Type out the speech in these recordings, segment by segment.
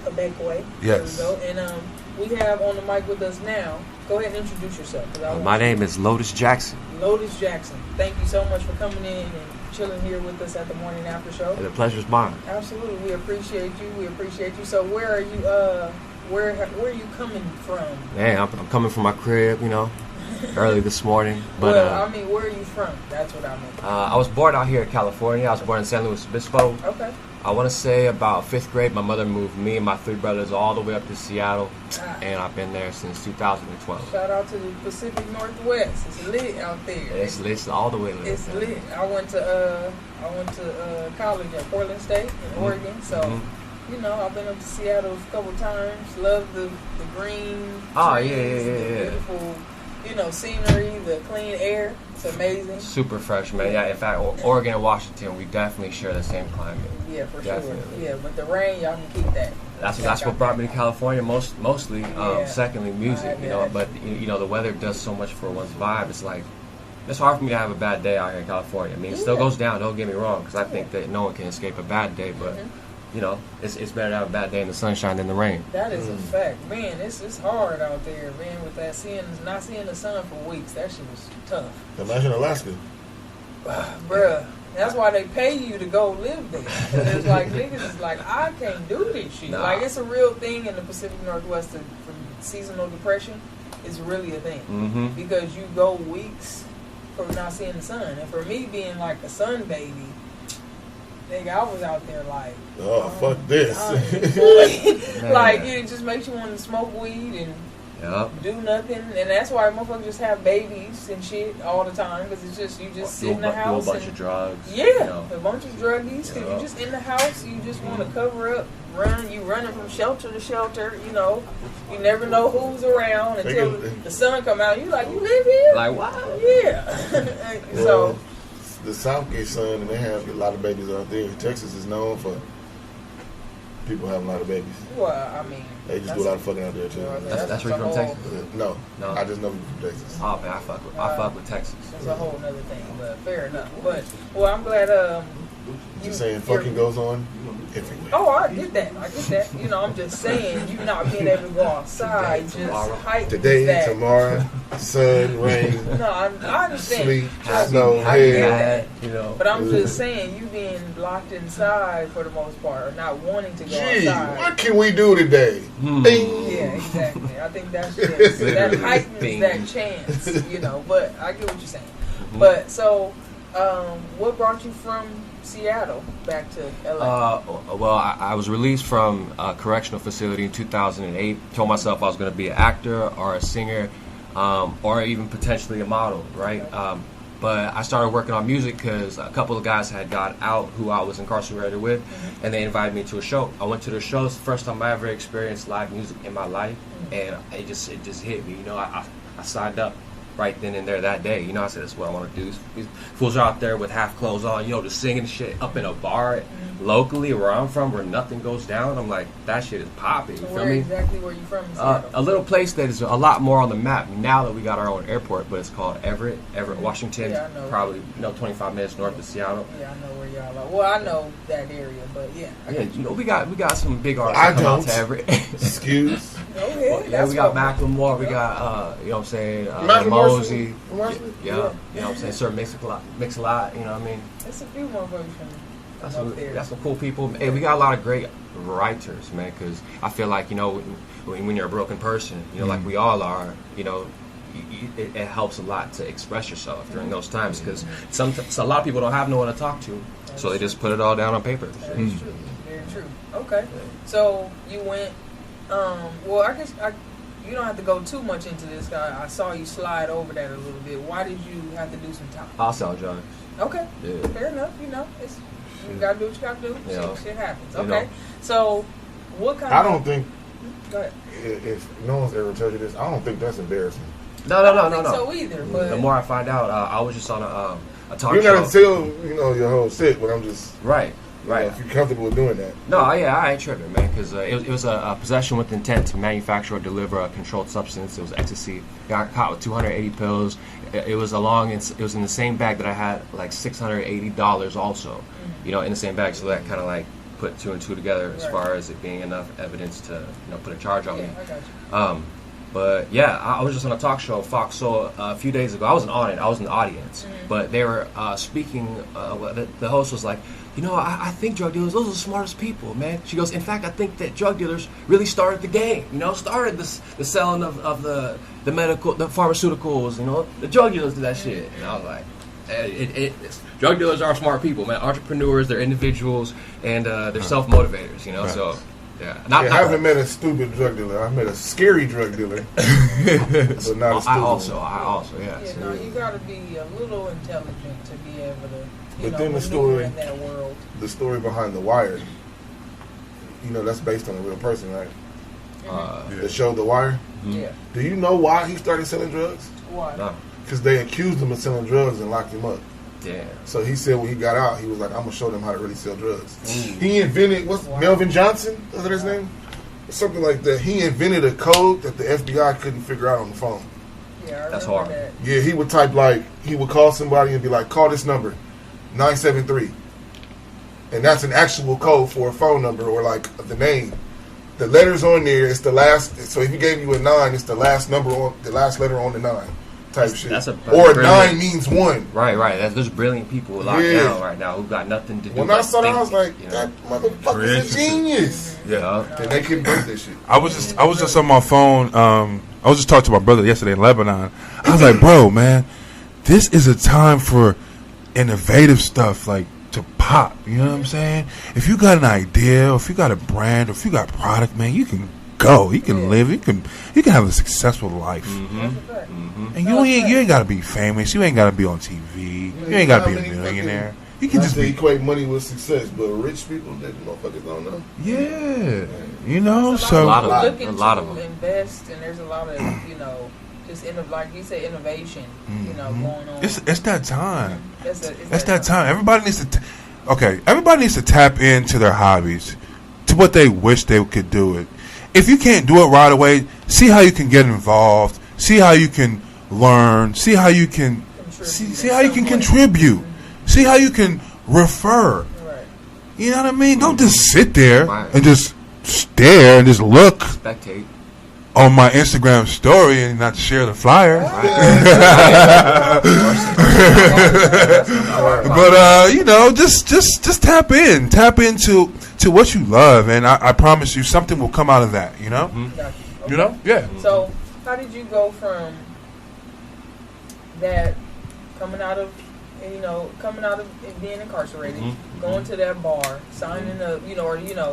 Quebec way. Yes. There we go. And we have on the mic with us now. Go ahead and introduce yourself. My name is Lotis Jackson. Lotis Jackson. Thank you so much for coming in and chilling here with us at the Morning After Show. The pleasure's mine. Absolutely. We appreciate you. We appreciate you. So where are you, where are you coming from? Man, I'm coming from my crib, early this morning. But well, where are you from? That's what I meant. I was born out here in California. I was born in San Luis Obispo. Okay. I want to say about 5th grade, my mother moved me and my 3 brothers all the way up to Seattle, and I've been there since 2012. Shout out to the Pacific Northwest. It's lit out there. It's lit all the way lit. It's lit. I went to college at Portland State in Oregon, so I've been up to Seattle a couple times. Love the green trees, the beautiful scenery, the clean air. It's amazing. Super fresh, man. Yeah, in fact, Oregon and Washington, we definitely share the same climate. Yeah, for definitely. Sure. Yeah, but the rain, y'all can keep that. That's what brought me to California mostly. Secondly, music, But the weather does so much for one's vibe. It's like it's hard for me to have a bad day out here in California. It still goes down. Don't get me wrong, because I think that no one can escape a bad day, but. It's better to have a bad day in the sunshine than the rain. That is a fact. Man, it's hard out there, man, with that not seeing the sun for weeks. That shit was tough. Imagine Alaska. Bruh, that's why they pay you to go live there. Cause it's like, niggas is like, I can't do this shit. Nah. Like, it's a real thing in the Pacific Northwest for seasonal depression. It's really a thing. Mm-hmm. Because you go weeks for not seeing the sun. And for me being like a sun baby, nigga, I was out there like, fuck this. Like, it just makes you want to smoke weed and do nothing. And that's why motherfuckers just have babies and shit all the time, because it's just, you just sit in the house. Do a bunch of drugs. Yeah, a bunch of druggies, because you just in the house, you just want to cover up, you running from shelter to shelter, You never know who's around until the sun come out. You like, you live here? Like, wow. Yeah. So. The South gets sun, and they have a lot of babies out there. Texas is known for people having a lot of babies. Well, they just do a lot of fucking out there too. That's where you're from, Texas? No, I just know people from Texas. Oh man, I fuck with Texas. That's a whole other thing, but fair enough. But I'm glad. Just saying, fucking goes on everywhere. Oh, I get that. I'm just saying, you not being able to go outside today, tomorrow, sun, rain. No, I understand. Sleep, snow, hail. But I'm just saying, you being locked inside for the most part, or not wanting to go outside. What can we do today? Yeah, exactly. I think that's just, that heightens that chance, But I get what you're saying. But so, what brought you from Seattle back to LA? Well, I was released from a correctional facility in 2008. Told myself I was going to be an actor or a singer, or even potentially a model, right? But I started working on music because a couple of guys had got out who I was incarcerated with, and they invited me to a show. I went to the show. It's the first time I ever experienced live music in my life, and it just hit me. I signed up right then and there that day. I said, that's what I want to do. These fools are out there with half clothes on, just singing shit up in a bar locally where I'm from, where nothing goes down. I'm like, that shit is popping. You feel me? Exactly where you from? A little place that is a lot more on the map now that we got our own airport, but it's called Everett, Washington. Yeah, I know. Probably 25 minutes north of Seattle. Yeah, I know where y'all are. Well, I know that area, but yeah. We got some big artists that come out to Everett. Excuse. Go ahead. We got Macklemore. We got you know what I'm saying, Mosey. Yeah. You know what I'm saying, Sir Mix-a-Lot. You know what I mean? There's a few more folks from That's some cool people. Hey, we got a lot of great writers, man, because I feel like, when you're a broken person, like we all are, it helps a lot to express yourself during those times, because a lot of people don't have no one to talk to, so they just put it all down on paper. That's true. Very true. Okay. So you went, well, I guess you don't have to go too much into this. I saw you slide over that a little bit. Why did you have to do some time? I'll sell drugs. Okay. Yeah. Fair enough. You gotta do what you gotta do. Yeah. Shit happens. Okay. So, what kind? I don't think. Go ahead. If no one's ever told you this, I don't think that's embarrassing. No. I don't think so either. But the more I find out, I was just on a talk you're show. You're not tell your whole shit, but I'm just right. If you're comfortable with doing that. No, yeah, I ain't tripping, man, because it was a possession with intent to manufacture or deliver a controlled substance. It was ecstasy. Got caught with 280 pills. It was in the same bag that I had like $680 also, in the same bag. So that kind of like put two and two together as far as it being enough evidence to put a charge on me. I got you. But yeah, I was just on a talk show, Fox Soul, a few days ago. I wasn't on it. I was in the audience. But they were speaking. The host was like, I think drug dealers, those are the smartest people, man. She goes, in fact, I think that drug dealers really started the game. Started the selling of the medical, the pharmaceuticals. The drug dealers did that shit. And I was like, drug dealers are smart people, man. Entrepreneurs, they're individuals, and they're self-motivators. Right. So. Yeah, I haven't met a stupid drug dealer. I've met a scary drug dealer, but not a stupid. I also, yeah. Yeah, no, you got to be a little intelligent to be able to, But then maneuver in that world. The story behind The Wire, that's based on a real person, right? The show The Wire. Yeah. Do you know why he started selling drugs? Why? No. Because they accused him of selling drugs and locked him up. Damn. So he said when he got out, he was like, I'm going to show them how to really sell drugs. He invented, Melvin Johnson? Is that his name? Something like that. He invented a code that the FBI couldn't figure out on the phone. Yeah, that's hard. That. Yeah, he would type he would call somebody and be like, call this number, 973. And that's an actual code for a phone number or the name. The letters on there, it's the last, so if he gave you a 9, it's the last letter on the 9. Type shit. Or 9 means 1. Right. There's brilliant people locked down right now who got nothing to do. When I saw that, I was like, that motherfucker's a genius. Yeah. And they couldn't break that shit. I was just on my phone. I was just talking to my brother yesterday in Lebanon. I was like, bro, man, this is a time for innovative stuff to pop. You know what I'm saying? If you got an idea, or if you got a brand, or if you got product, man, you can go. You can live. You can have a successful life. And you ain't got to be famous. You ain't got to be on TV. You ain't got to be a millionaire. You can just equate money with success, but rich people, that motherfuckers don't know. Yeah, so a lot of them invest, and there's a lot of just like you say, innovation, going on. It's that time. It's that time. Everybody needs to. Everybody needs to tap into their hobbies, to what they wish they could do it. If you can't do it right away, see how you can get involved. See how you can learn. See how you can see how you can contribute. See how you can refer. Right. You know what I mean? Don't just sit there and just stare and just look. Spectate. On my Instagram story and not share the flyer. But just tap into what you love, and I promise you something will come out of that. Yeah. So how did you go from that coming out of being incarcerated, going to that bar, signing up,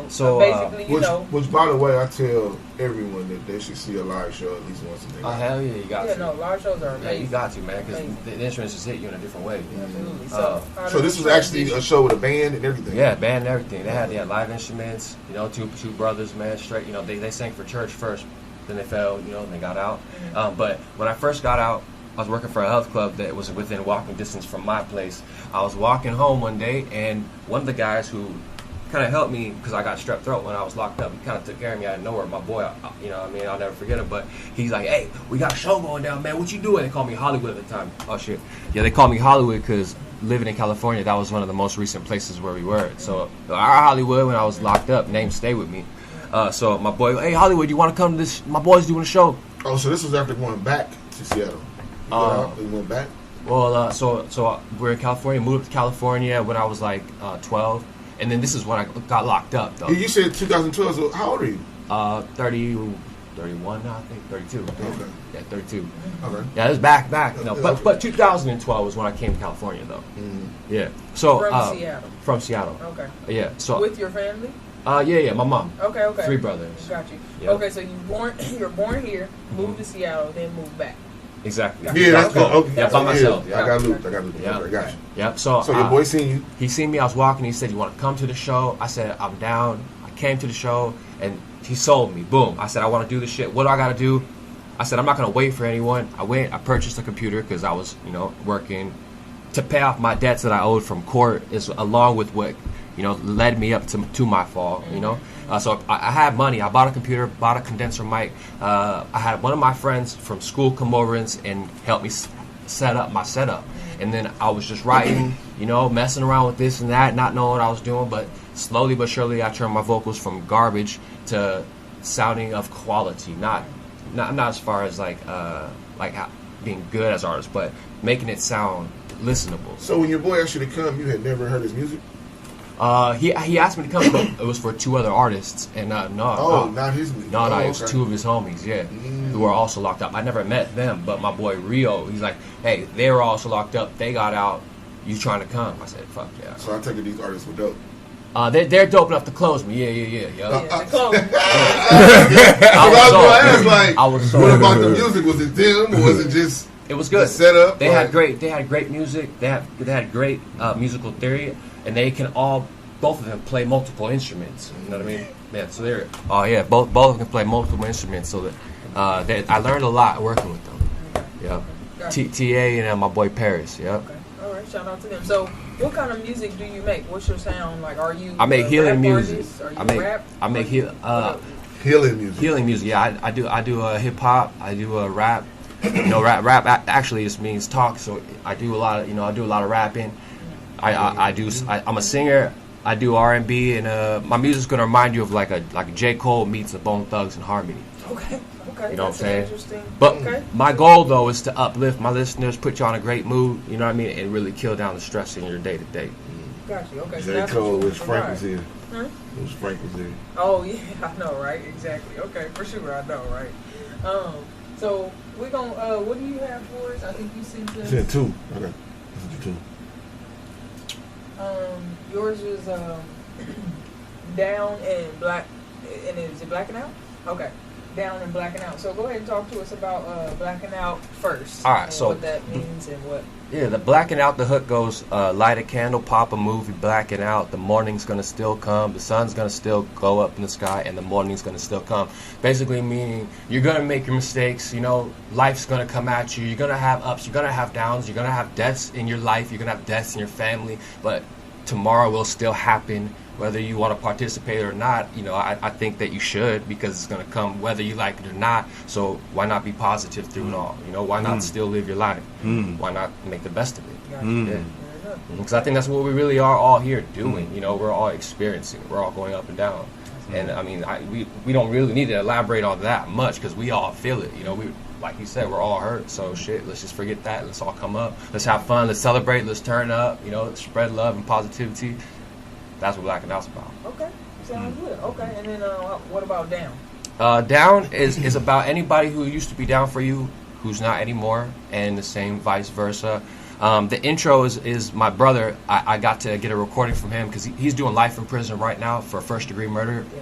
so basically, Which, by the way, I tell everyone that they should see a live show at least once a day. Oh, hell yeah, you got to. Yeah, no, live shows are amazing. Yeah, you got to, man, because the instruments just hit you in a different way. Absolutely. So this was actually a show with a band and everything? Yeah, band and everything. They had live instruments, two brothers, man, straight, they sang for church first, then they fell, and they got out. But when I first got out, I was working for a health club that was within walking distance from my place. I was walking home one day, and one of the guys who kind of helped me, because I got strep throat when I was locked up, he kind of took care of me out of nowhere. My boy, I'll never forget him, but he's like, hey, we got a show going down, man. What you doing? They called me Hollywood at the time. Oh, shit. Yeah, they called me Hollywood because living in California, that was one of the most recent places where we were. So our Hollywood, when I was locked up, name stayed with me. So my boy, hey, Hollywood, you want to come to this? My boy's doing a show. Oh, so this was after going back to Seattle. You went back? Well, so we're in California, moved up to California when I was 12, and then this is when I got locked up, though. You said 2012, so how old are you? 31 now, I think, 32. Okay. Yeah, 32. Okay. Yeah, it was back, but 2012 was when I came to California, though. Yeah. So from Seattle. From Seattle. Okay. Yeah. So with your family? Yeah, my mom. Okay. 3 brothers. Got you. Yep. Okay, so you're born here, moved to Seattle, then moved back. Exactly. Yeah, that's good. Okay. Yeah, by myself. Yeah. I got looped. Yeah. I got you. Yep. So your boy seen you? He seen me. I was walking. He said, "You want to come to the show?" I said, "I'm down." I came to the show, and he sold me. Boom. I said, "I want to do this shit. What do I got to do?" I said, "I'm not gonna wait for anyone." I went. I purchased a computer because I was, working to pay off my debts that I owed from court, is along with what, led me up to my fall. So I had money. I bought a computer, bought a condenser mic. I had one of my friends from school come over and help me set up my setup. And then I was just writing, messing around with this and that, not knowing what I was doing. But slowly but surely I turned my vocals from garbage to sounding of quality, not as far as like being good as artists, but making it sound listenable. So when your boy asked you to come, you had never heard his music? He asked me to come, but it was for 2 other artists, and not his music. No, it was 2 of his homies, who were also locked up. I never met them, but my boy Rio, he's like, hey, they were also locked up. They got out. You trying to come? I said, fuck yeah. So I take it these artists were dope. They're dope enough to close me. Yeah. To close me. I was so what about the music? Was it them, or was it just? It was good. Setup. They had great music. They had great musical theory, and they can both of them play multiple instruments. You know what I mean? Yeah. So they're both of them can play multiple instruments. So that I learned a lot working with them. Yeah. Gotcha. TA and my boy Paris. Yeah. Okay. All right. Shout out to them. So, what kind of music do you make? What's your sound like? Are you? I make healing music. Are you rap? I make healing music. Healing music. Yeah, I do hip hop. I do rap. Rap actually just means talk. So I do a lot of rapping. I'm a singer. I do R&B, and my music's gonna remind you of like a J. Cole meets the Bone Thugs and Harmony. Okay. You know what I'm saying? Interesting. But my goal though is to uplift my listeners, put you on a great mood. You know what I mean, and really kill down the stress in your day to day. Gotcha. Okay. J. Cole was Frank was here. Huh? It was Frank was here. Oh yeah, I know, right? Exactly. Okay, for sure, I know, right? So we're gonna. What do you have for us? I think you sent 2. Okay. This is 2. Yours is down and black, and is it blacking out? Okay, down and blacking out. So go ahead and talk to us about blacking out first. All right, so what that means and what. Yeah, the blacking out, the hook goes, light a candle, pop a movie, blacking out, the morning's going to still come, the sun's going to still go up in the sky, and the morning's going to still come. Basically meaning you're going to make your mistakes, life's going to come at you, you're going to have ups, you're going to have downs, you're going to have deaths in your life, you're going to have deaths in your family, but tomorrow will still happen. Whether you want to participate or not, I think that you should, because it's going to come whether you like it or not. So why not be positive through it all? Why not still live your life? Why not make the best of it? Because I think that's what we really are all here doing. We're all experiencing. We're all going up and down. And I mean, we don't really need to elaborate on that much, because we all feel it. We, like you said, we're all hurt. So shit, let's just forget that. Let's all come up. Let's have fun. Let's celebrate. Let's turn up. Let's spread love and positivity. That's what blacking out's about. Okay, sounds good. Okay, and then what about down? Down is about anybody who used to be down for you, who's not anymore, and the same vice versa. The intro is my brother. I got to get a recording from him because he's doing life in prison right now for first-degree murder. Yeah.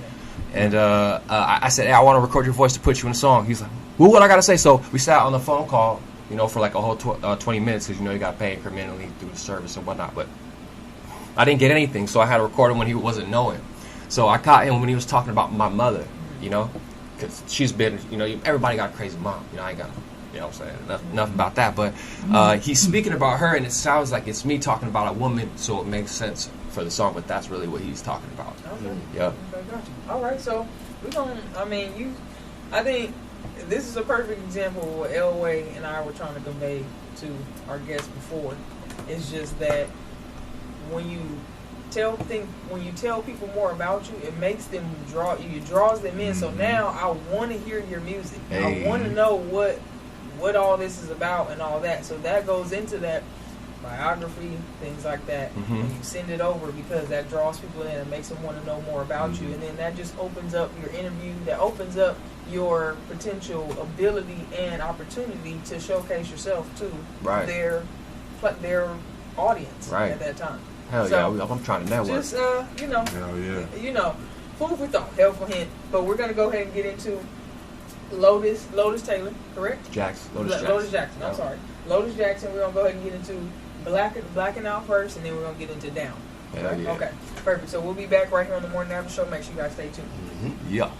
And I said, hey, I want to record your voice to put you in a song. He's like, well, what I got to say? So we sat on the phone call, for like a whole 20 minutes because, you got paid incrementally through the service and whatnot. But I didn't get anything, so I had to record him when he wasn't knowing. So I caught him when he was talking about my mother, because she's been, everybody got a crazy mom. I ain't got, what I'm saying, enough about that. But he's speaking about her, and it sounds like it's me talking about a woman, so it makes sense for the song, but that's really what he's talking about. Okay. Yep. Okay, gotcha. All right, so we're going to, I think this is a perfect example of what Elway and I were trying to convey to our guests before. It's just that when you tell people more about you, it makes them it draws them in. So now I want to hear your music. Hey. I want to know what all this is about and all that. So that goes into that biography, things like that. And you send it over because that draws people in and makes them want to know more about you. And then that just opens up your interview. That opens up your potential ability and opportunity to showcase yourself to their audience at that time. Hell so, yeah, I'm trying to network. Just, food for thought, helpful hint. But we're going to go ahead and get into Lotis Taylor, correct? Lotis Jackson, I'm sorry. Lotis Jackson, we're going to go ahead and get into blacking out first, and then we're going to get into down. Hell yeah. Okay, perfect. So we'll be back right here on the Morning After Show. Make sure you guys stay tuned. Yeah.